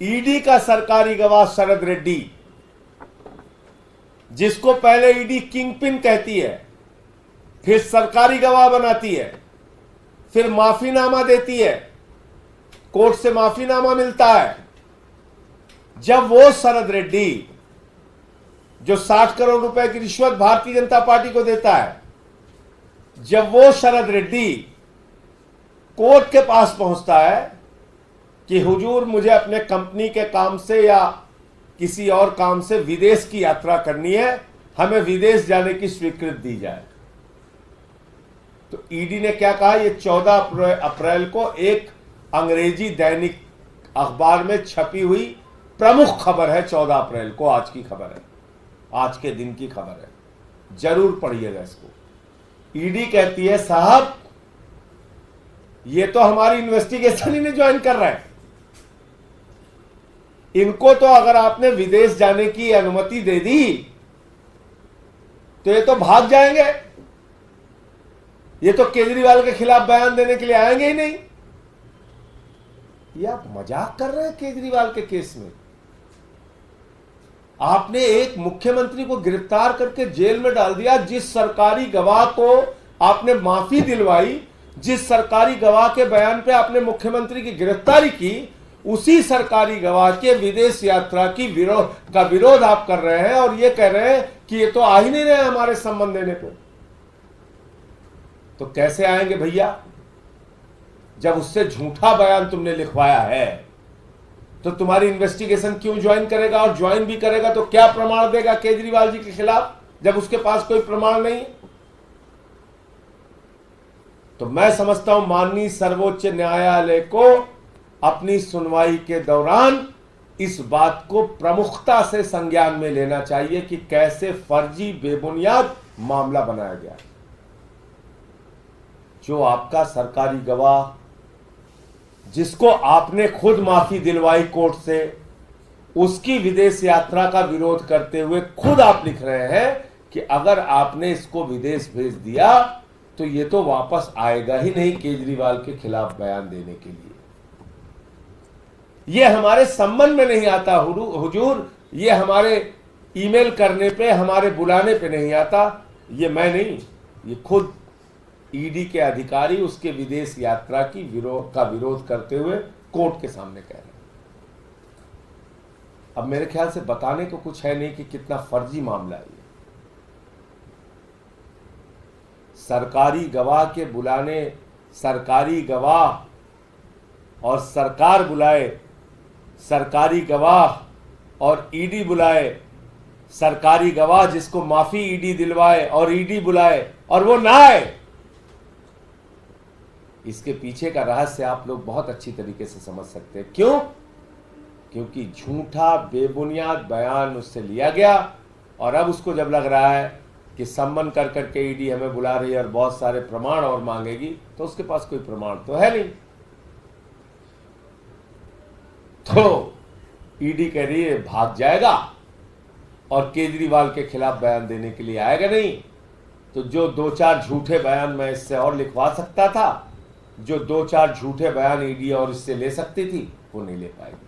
ED का सरकारी गवाह शरद रेड्डी, जिसको पहले ईडी किंगपिन कहती है, फिर सरकारी गवाह बनाती है, फिर माफीनामा देती है, कोर्ट से माफीनामा मिलता है। जब वो शरद रेड्डी जो 60 करोड़ रुपए की रिश्वत भारतीय जनता पार्टी को देता है, जब वो शरद रेड्डी कोर्ट के पास पहुंचता है कि हुजूर मुझे अपने कंपनी के काम से या किसी और काम से विदेश की यात्रा करनी है, हमें विदेश जाने की स्वीकृति दी जाए, तो ईडी ने क्या कहा? ये 14 अप्रैल को एक अंग्रेजी दैनिक अखबार में छपी हुई प्रमुख खबर है। 14 अप्रैल को आज की खबर है, आज के दिन की खबर है, जरूर पढ़िएगा इसको। ईडी कहती है साहब ये तो हमारी इन्वेस्टिगेशन ही नहीं ज्वाइन कर रहा है, इनको तो अगर आपने विदेश जाने की अनुमति दे दी तो ये तो भाग जाएंगे, ये तो केजरीवाल के खिलाफ बयान देने के लिए आएंगे ही नहीं। ये आप मजाक कर रहे हैं केजरीवाल के केस में। आपने एक मुख्यमंत्री को गिरफ्तार करके जेल में डाल दिया, जिस सरकारी गवाह को आपने माफी दिलवाई, जिस सरकारी गवाह के बयान पे आपने मुख्यमंत्री की गिरफ्तारी की, उसी सरकारी गवाह के विदेश यात्रा की विरोध आप कर रहे हैं और ये कह रहे हैं कि ये तो आ ही नहीं रहे हमारे संबंध देने पे। तो कैसे आएंगे भैया? जब उससे झूठा बयान तुमने लिखवाया है तो तुम्हारी इन्वेस्टिगेशन क्यों ज्वाइन करेगा? और ज्वाइन भी करेगा तो क्या प्रमाण देगा केजरीवाल जी के खिलाफ, जब उसके पास कोई प्रमाण नहीं? तो मैं समझता हूं माननीय सर्वोच्च न्यायालय को अपनी सुनवाई के दौरान इस बात को प्रमुखता से संज्ञान में लेना चाहिए कि कैसे फर्जी बेबुनियाद मामला बनाया गया। जो आपका सरकारी गवाह, जिसको आपने खुद माफी दिलवाई कोर्ट से, उसकी विदेश यात्रा का विरोध करते हुए खुद आप लिख रहे हैं कि अगर आपने इसको विदेश भेज दिया तो ये तो वापस आएगा ही नहीं केजरीवाल के खिलाफ बयान देने के लिए। ये हमारे संबंध में नहीं आता हुजूर, ये हमारे ईमेल करने पे, हमारे बुलाने पे नहीं आता। ये मैं नहीं, ये खुद ईडी के अधिकारी उसके विदेश यात्रा की विरोध करते हुए कोर्ट के सामने कह रहे हैं। अब मेरे ख्याल से बताने को कुछ है नहीं कि कितना फर्जी मामला है। सरकारी गवाह के बुलाने, सरकारी गवाह और सरकार बुलाए, सरकारी गवाह और ईडी बुलाए, सरकारी गवाह जिसको माफी ईडी दिलवाए और ईडी बुलाए और वो ना आए। इसके पीछे का रहस्य आप लोग बहुत अच्छी तरीके से समझ सकते हैं। क्यों? क्योंकि झूठा बेबुनियाद बयान उससे लिया गया और अब उसको जब लग रहा है कि सम्मन कर करके ईडी हमें बुला रही है और बहुत सारे प्रमाण और मांगेगी, तो उसके पास कोई प्रमाण तो है नहीं। तो ईडी कह रही है भाग जाएगा और केजरीवाल के खिलाफ बयान देने के लिए आएगा नहीं। तो जो 2-4 झूठे बयान मैं इससे और लिखवा सकता था, जो 2-4 झूठे बयान ईडी और इससे ले सकती थी, वो नहीं ले पाएगी।